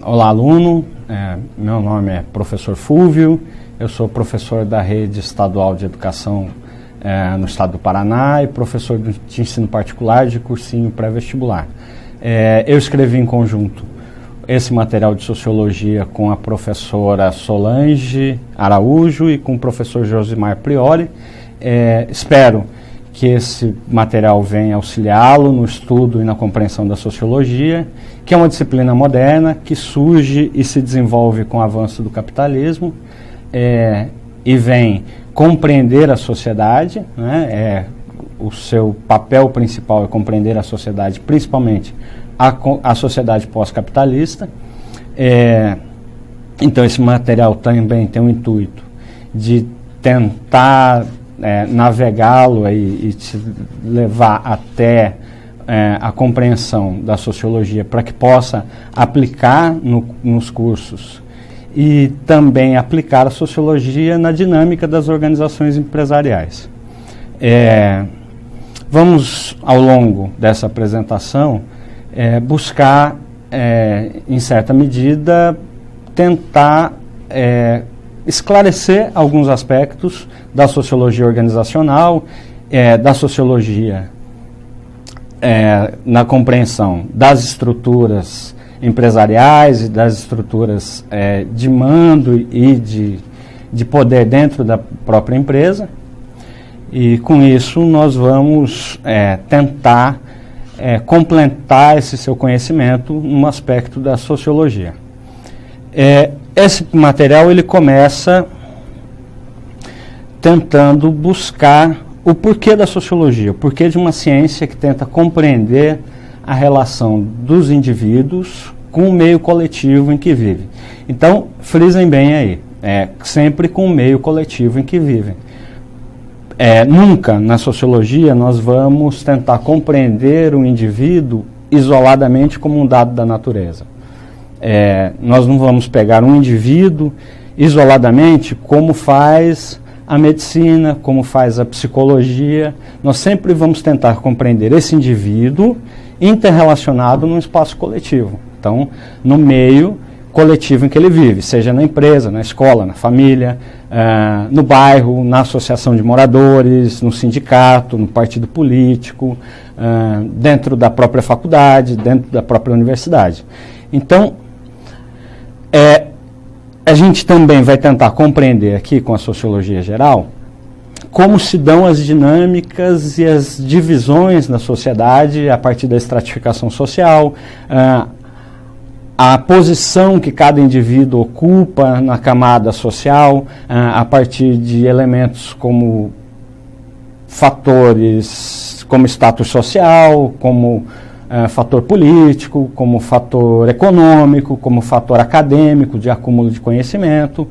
Olá, aluno. Meu nome é professor Fúvio, eu sou professor da Rede Estadual de Educação no estado do Paraná e professor de ensino particular de cursinho pré-vestibular. Eu escrevi em conjunto esse material de Sociologia com a professora Solange Araújo e com o professor Josimar Priori. Espero que esse material venha auxiliá-lo no estudo e na compreensão da Sociologia, que é uma disciplina moderna, que surge e se desenvolve com o avanço do capitalismo, e vem compreender a sociedade, né? O seu papel principal é compreender a sociedade, principalmente a sociedade pós-capitalista. Então esse material também tem o intuito de tentar navegá-lo e te levar até a compreensão da sociologia para que possa aplicar nos cursos e também aplicar a sociologia na dinâmica das organizações empresariais. Vamos, ao longo dessa apresentação, buscar, em certa medida, tentar esclarecer alguns aspectos da sociologia organizacional, da sociologia na compreensão das estruturas empresariais e das estruturas de mando e de poder dentro da própria empresa. E com isso nós vamos tentar completar esse seu conhecimento num aspecto da sociologia. Esse material ele começa tentando buscar o porquê da sociologia, o porquê de uma ciência que tenta compreender a relação dos indivíduos com o meio coletivo em que vivem. Então, frisem bem aí, sempre com o meio coletivo em que vivem. Nunca na sociologia nós vamos tentar compreender o indivíduo isoladamente como um dado da natureza. Nós não vamos pegar um indivíduo isoladamente como faz a medicina, como faz a psicologia. Nós sempre vamos tentar compreender esse indivíduo interrelacionado num espaço coletivo. Então, no meio coletivo em que ele vive, seja na empresa, na escola, na família, no bairro, na associação de moradores, no sindicato, no partido político, dentro da própria faculdade, dentro da própria universidade. Então, a gente também vai tentar compreender aqui com a sociologia geral como se dão as dinâmicas e as divisões na sociedade a partir da estratificação social, a posição que cada indivíduo ocupa na camada social, a partir de elementos como fatores como status social, como fator político, como fator econômico, como fator acadêmico de acúmulo de conhecimento,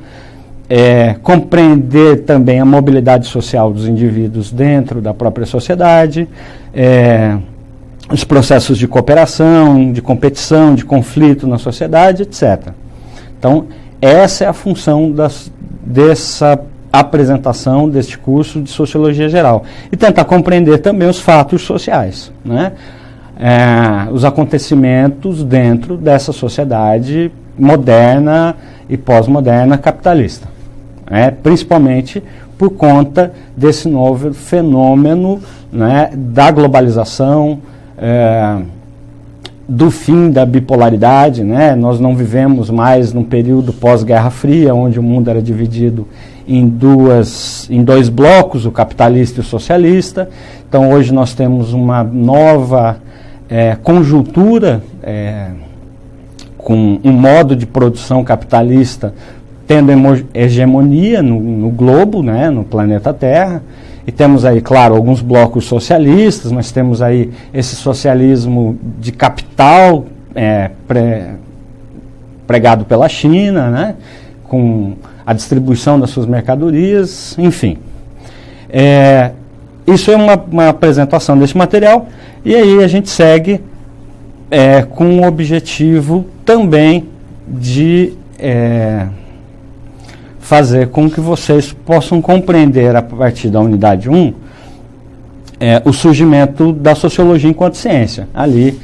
compreender também a mobilidade social dos indivíduos dentro da própria sociedade, os processos de cooperação, de competição, de conflito na sociedade, etc. Então, essa é a função dessa apresentação deste curso de Sociologia Geral. E tentar compreender também os fatos sociais, né? Os acontecimentos dentro dessa sociedade moderna e pós-moderna capitalista, principalmente por conta desse novo fenômeno, né, da globalização, do fim da bipolaridade, né? Nós não vivemos mais num período pós-Guerra Fria, onde o mundo era dividido em dois blocos, o capitalista e o socialista. Então hoje nós temos uma nova conjuntura, com um modo de produção capitalista tendo hegemonia no globo, né, no planeta Terra. E temos aí, claro, alguns blocos socialistas, mas temos aí esse socialismo de capital pregado pela China, né, com a distribuição das suas mercadorias, enfim. Isso é uma apresentação desse material, e aí a gente segue com o objetivo também de fazer com que vocês possam compreender, a partir da unidade 1, o surgimento da sociologia enquanto ciência. Ali,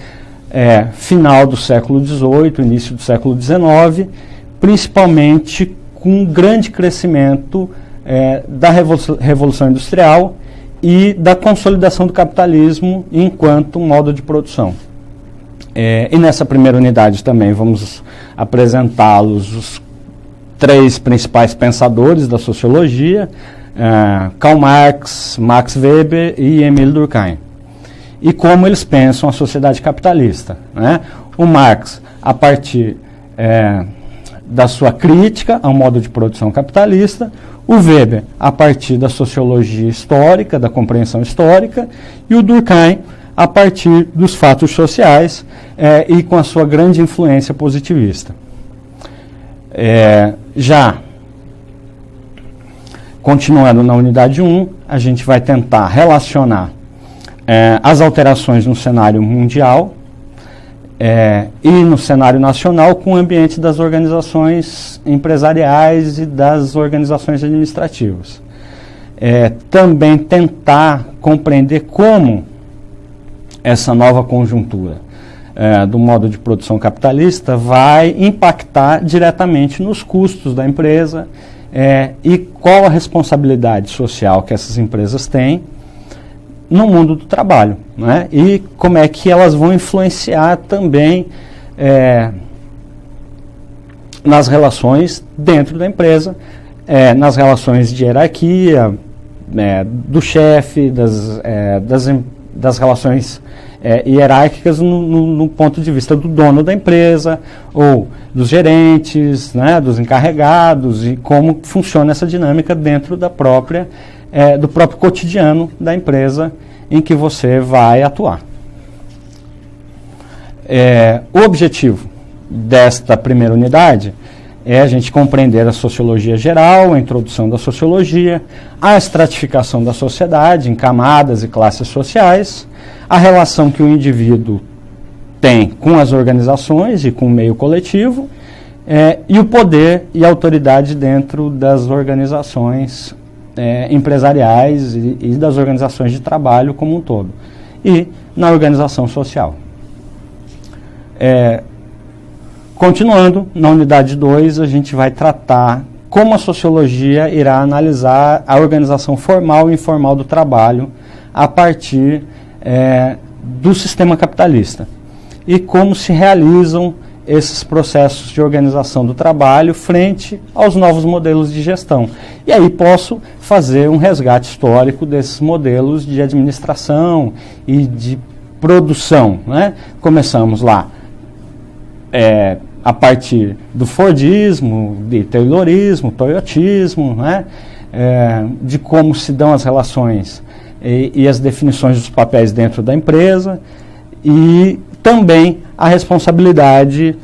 final do século XVIII, início do século XIX, principalmente com um grande crescimento da Revolução Industrial e da consolidação do capitalismo enquanto modo de produção. E nessa primeira unidade também vamos apresentá-los os 3 principais pensadores da sociologia, Karl Marx, Max Weber e Émile Durkheim. E como eles pensam a sociedade capitalista, né? O Marx, a partir da sua crítica ao modo de produção capitalista, o Weber, a partir da sociologia histórica, da compreensão histórica, e o Durkheim, a partir dos fatos sociais e com a sua grande influência positivista. Já continuando na unidade 1, a gente vai tentar relacionar as alterações no cenário mundial e no cenário nacional com o ambiente das organizações empresariais e das organizações administrativas. Também tentar compreender como essa nova conjuntura do modo de produção capitalista vai impactar diretamente nos custos da empresa e qual a responsabilidade social que essas empresas têm no mundo do trabalho, né? E como é que elas vão influenciar também nas relações dentro da empresa, nas relações de hierarquia, do chefe, das relações hierárquicas no ponto de vista do dono da empresa, ou dos gerentes, né, dos encarregados, e como funciona essa dinâmica dentro do próprio cotidiano da empresa em que você vai atuar. O objetivo desta primeira unidade é a gente compreender a sociologia geral, a introdução da sociologia, a estratificação da sociedade em camadas e classes sociais, a relação que o indivíduo tem com as organizações e com o meio coletivo, e o poder e a autoridade dentro das organizações empresariais e das organizações de trabalho como um todo, e na organização social. Continuando, na unidade 2, a gente vai tratar como a sociologia irá analisar a organização formal e informal do trabalho a partir do sistema capitalista e como se realizam esses processos de organização do trabalho frente aos novos modelos de gestão. E aí posso fazer um resgate histórico desses modelos de administração e de produção, né? Começamos lá a partir do Fordismo, de Taylorismo, Toyotismo, né? De como se dão as relações e as definições dos papéis dentro da empresa, e também a responsabilidade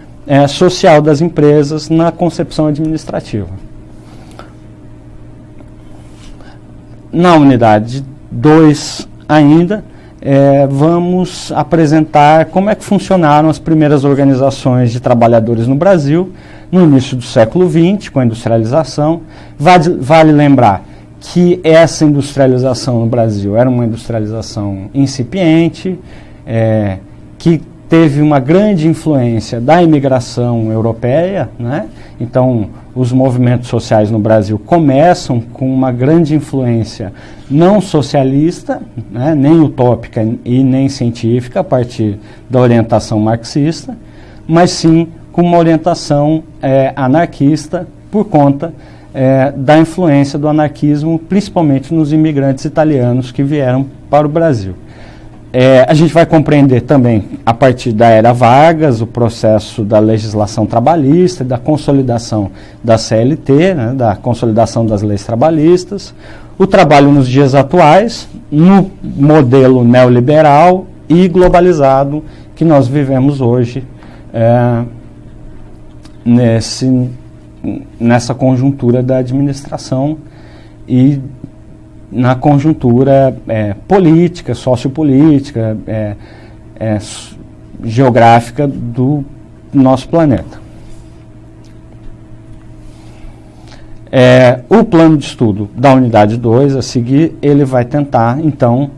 social das empresas na concepção administrativa. Na unidade 2 ainda, vamos apresentar como é que funcionaram as primeiras organizações de trabalhadores no Brasil, no início do século XX, com a industrialização. Vale lembrar que essa industrialização no Brasil era uma industrialização incipiente, que teve uma grande influência da imigração europeia, né? Então, os movimentos sociais no Brasil começam com uma grande influência não socialista, né? Nem utópica e nem científica, a partir da orientação marxista, mas sim com uma orientação anarquista por conta da influência do anarquismo, principalmente nos imigrantes italianos que vieram para o Brasil. A gente vai compreender também, a partir da era Vargas, o processo da legislação trabalhista, da consolidação da CLT, né, da consolidação das leis trabalhistas, o trabalho nos dias atuais, no modelo neoliberal e globalizado que nós vivemos hoje, nessa conjuntura da administração e na conjuntura política, sociopolítica, geográfica do nosso planeta. O plano de estudo da unidade 2, a seguir, ele vai tentar, então,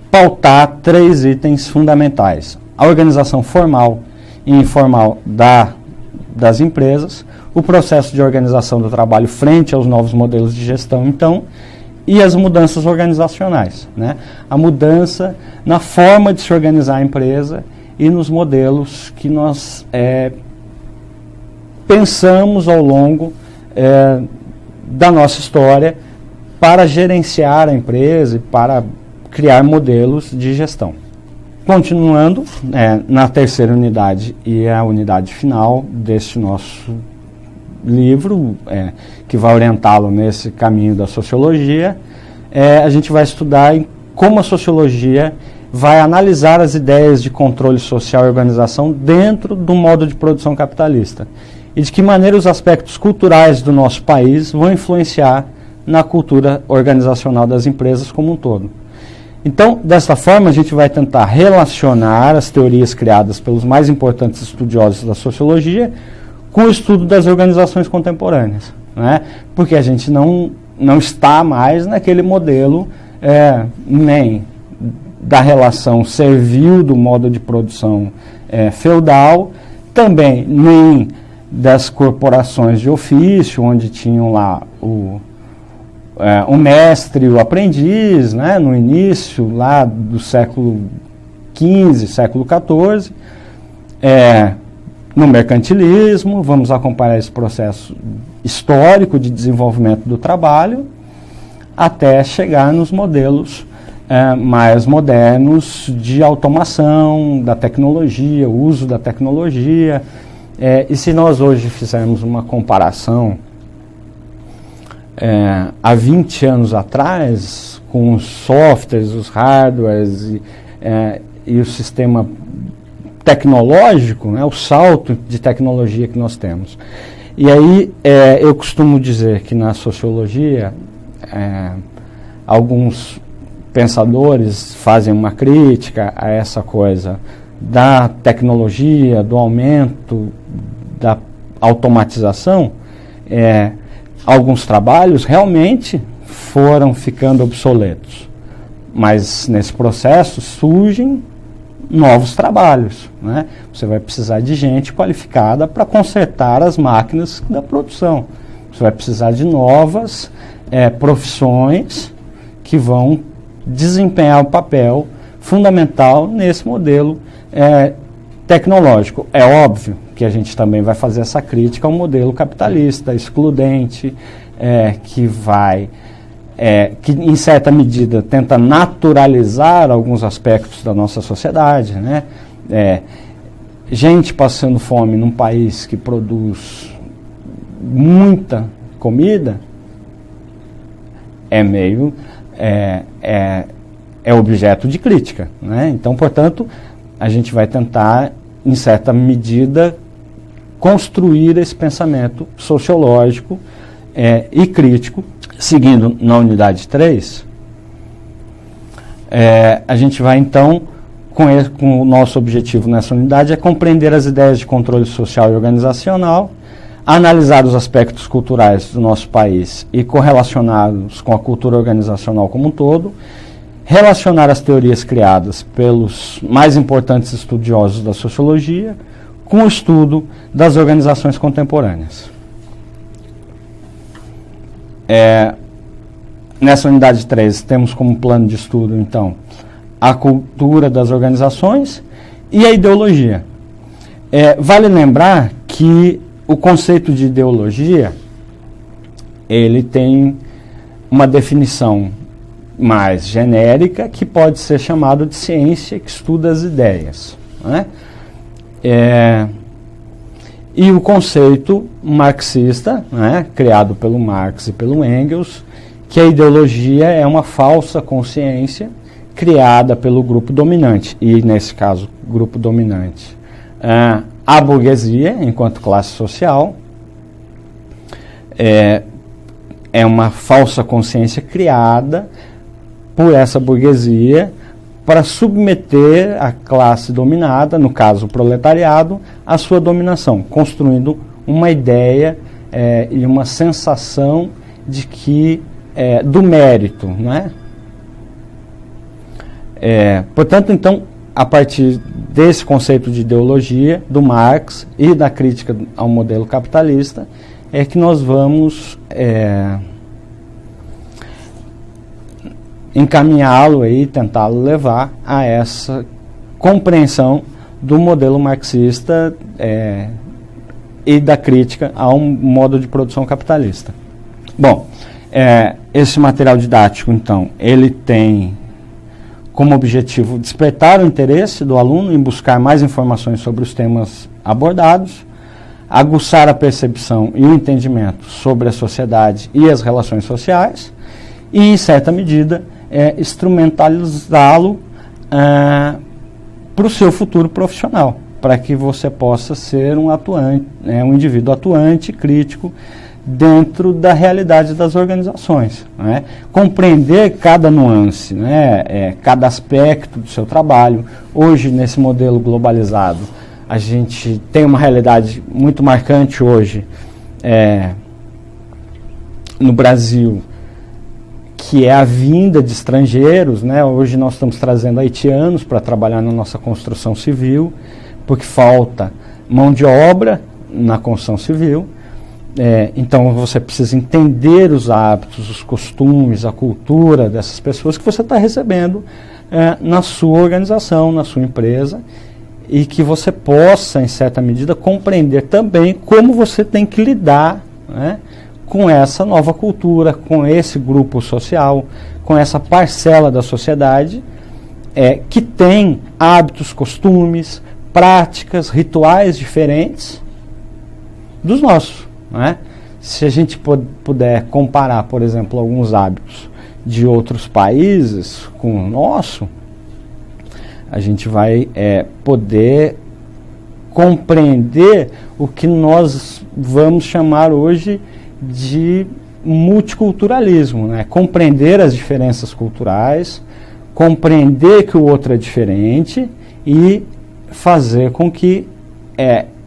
pautar 3 itens fundamentais. a organização formal e informal das empresas, o processo de organização do trabalho frente aos novos modelos de gestão, então, e as mudanças organizacionais, né? A mudança na forma de se organizar a empresa e nos modelos que nós pensamos ao longo da nossa história para gerenciar a empresa e para criar modelos de gestão. Continuando, na terceira unidade e a unidade final deste nosso livro, que vai orientá-lo nesse caminho da sociologia, a gente vai estudar como a sociologia vai analisar as ideias de controle social e organização dentro do modo de produção capitalista e de que maneira os aspectos culturais do nosso país vão influenciar na cultura organizacional das empresas como um todo. Então, dessa forma, a gente vai tentar relacionar as teorias criadas pelos mais importantes estudiosos da sociologia com o estudo das organizações contemporâneas, né? Porque a gente não está mais naquele modelo nem da relação servil do modo de produção feudal, também nem das corporações de ofício, onde tinham lá o mestre e o aprendiz, né, no início lá do século XV, século XIV, no mercantilismo. Vamos acompanhar esse processo histórico de desenvolvimento do trabalho até chegar nos modelos mais modernos de automação, da tecnologia, o uso da tecnologia. E se nós hoje fizermos uma comparação há 20 anos atrás, com os softwares, os hardwares e o sistema tecnológico, né, o salto de tecnologia que nós temos. E aí eu costumo dizer que na sociologia alguns pensadores fazem uma crítica a essa coisa da tecnologia, do aumento da automatização. Alguns trabalhos realmente foram ficando obsoletos, mas nesse processo surgem novos trabalhos, né? Você vai precisar de gente qualificada para consertar as máquinas da produção. Você vai precisar de novas profissões que vão desempenhar um papel fundamental nesse modelo tecnológico. É óbvio que a gente também vai fazer essa crítica ao modelo capitalista, excludente, que em certa medida tenta naturalizar alguns aspectos da nossa sociedade, né? Gente passando fome num país que produz muita comida é objeto de crítica, né? Então, portanto, a gente vai tentar, em certa medida, construir esse pensamento sociológico e crítico. Seguindo na unidade 3, a gente vai então, com o nosso objetivo nessa unidade, compreender as ideias de controle social e organizacional, analisar os aspectos culturais do nosso país e correlacioná-los com a cultura organizacional como um todo, relacionar as teorias criadas pelos mais importantes estudiosos da sociologia com o estudo das organizações contemporâneas. Nessa unidade 3, temos como plano de estudo, então, a cultura das organizações e a ideologia. Vale lembrar que o conceito de ideologia, ele tem uma definição mais genérica, que pode ser chamado de ciência que estuda as ideias, né? E o conceito marxista, né, criado pelo Marx e pelo Engels, que a ideologia é uma falsa consciência criada pelo grupo dominante, e nesse caso, grupo dominante, a burguesia, enquanto classe social, é uma falsa consciência criada por essa burguesia para submeter a classe dominada, no caso o proletariado, à sua dominação, construindo uma ideia e uma sensação de que do mérito, né? Portanto, então, a partir desse conceito de ideologia, do Marx e da crítica ao modelo capitalista, é que nós vamos encaminhá-lo e tentá-lo levar a essa compreensão do modelo marxista e da crítica ao modo de produção capitalista. Bom, esse material didático, então, ele tem como objetivo despertar o interesse do aluno em buscar mais informações sobre os temas abordados, aguçar a percepção e o entendimento sobre a sociedade e as relações sociais e, em certa medida, instrumentalizá-lo para o seu futuro profissional, para que você possa ser um indivíduo atuante, crítico, dentro da realidade das organizações, né? Compreender cada nuance, né? Cada aspecto do seu trabalho. Hoje, nesse modelo globalizado, a gente tem uma realidade muito marcante hoje no Brasil, que é a vinda de estrangeiros, né? Hoje nós estamos trazendo haitianos para trabalhar na nossa construção civil, porque falta mão de obra na construção civil. Então você precisa entender os hábitos, os costumes, a cultura dessas pessoas que você está recebendo na sua organização, na sua empresa, e que você possa, em certa medida, compreender também como você tem que lidar, né, com essa nova cultura, com esse grupo social, com essa parcela da sociedade que tem hábitos, costumes, práticas, rituais diferentes dos nossos. Né? Se a gente puder comparar, por exemplo, alguns hábitos de outros países com o nosso, a gente vai poder compreender o que nós vamos chamar hoje de multiculturalismo, né? Compreender as diferenças culturais, compreender que o outro é diferente e fazer com que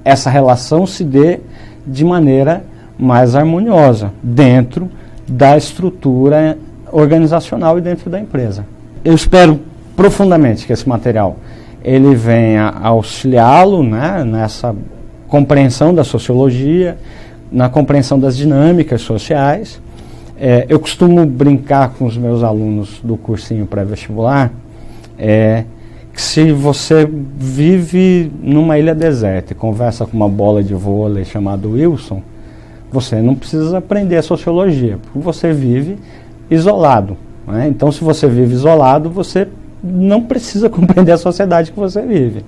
essa relação se dê de maneira mais harmoniosa dentro da estrutura organizacional e dentro da empresa. Eu espero profundamente que esse material ele venha auxiliá-lo, né, nessa compreensão da sociologia, na compreensão das dinâmicas sociais. Eu costumo brincar com os meus alunos do cursinho pré-vestibular que se você vive numa ilha deserta e conversa com uma bola de vôlei chamada Wilson, você não precisa aprender a sociologia, porque você vive isolado, né? Então, se você vive isolado, você não precisa compreender a sociedade que você vive.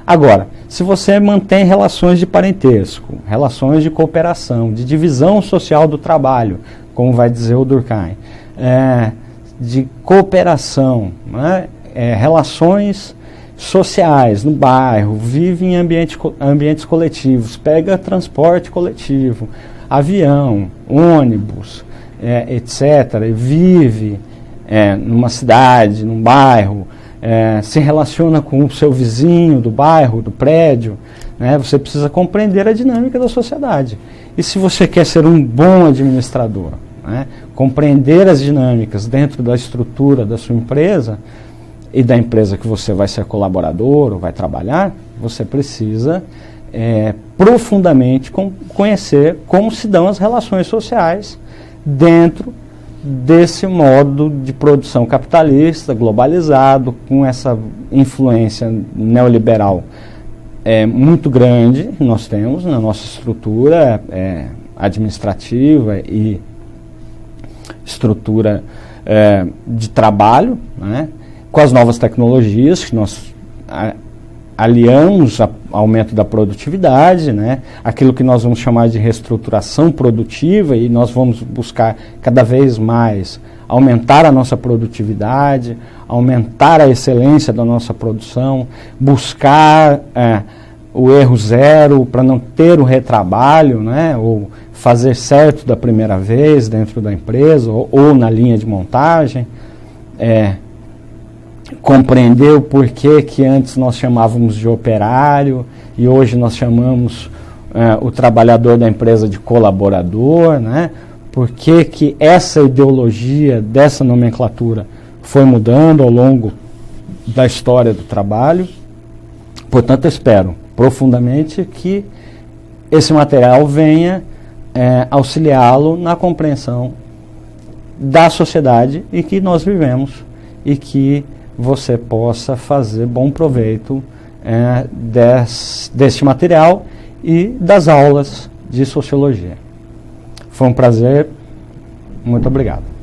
Agora, se você mantém relações de parentesco, relações de cooperação, de divisão social do trabalho, como vai dizer o Durkheim, de cooperação, né? Relações sociais no bairro, vive em ambientes coletivos, pega transporte coletivo, avião, ônibus, etc., vive numa cidade, num bairro, se relaciona com o seu vizinho do bairro, do prédio, né? Você precisa compreender a dinâmica da sociedade. E se você quer ser um bom administrador, né? Compreender as dinâmicas dentro da estrutura da sua empresa e da empresa que você vai ser colaborador ou vai trabalhar, você precisa profundamente conhecer como se dão as relações sociais dentro desse modo de produção capitalista, globalizado, com essa influência neoliberal muito grande que nós temos na nossa estrutura administrativa e estrutura de trabalho, né? Com as novas tecnologias que nós aliamos ao aumento da produtividade, né? Aquilo que nós vamos chamar de reestruturação produtiva, e nós vamos buscar cada vez mais aumentar a nossa produtividade, aumentar a excelência da nossa produção, buscar o erro zero para não ter o retrabalho, né? Ou fazer certo da primeira vez dentro da empresa ou na linha de montagem, compreender o porquê que antes nós chamávamos de operário e hoje nós chamamos o trabalhador da empresa de colaborador, né? Por que essa ideologia dessa nomenclatura foi mudando ao longo da história do trabalho. Portanto, eu espero profundamente que esse material venha auxiliá-lo na compreensão da sociedade e que nós vivemos, e que você possa fazer bom proveito deste material e das aulas de sociologia. Foi um prazer, muito obrigado.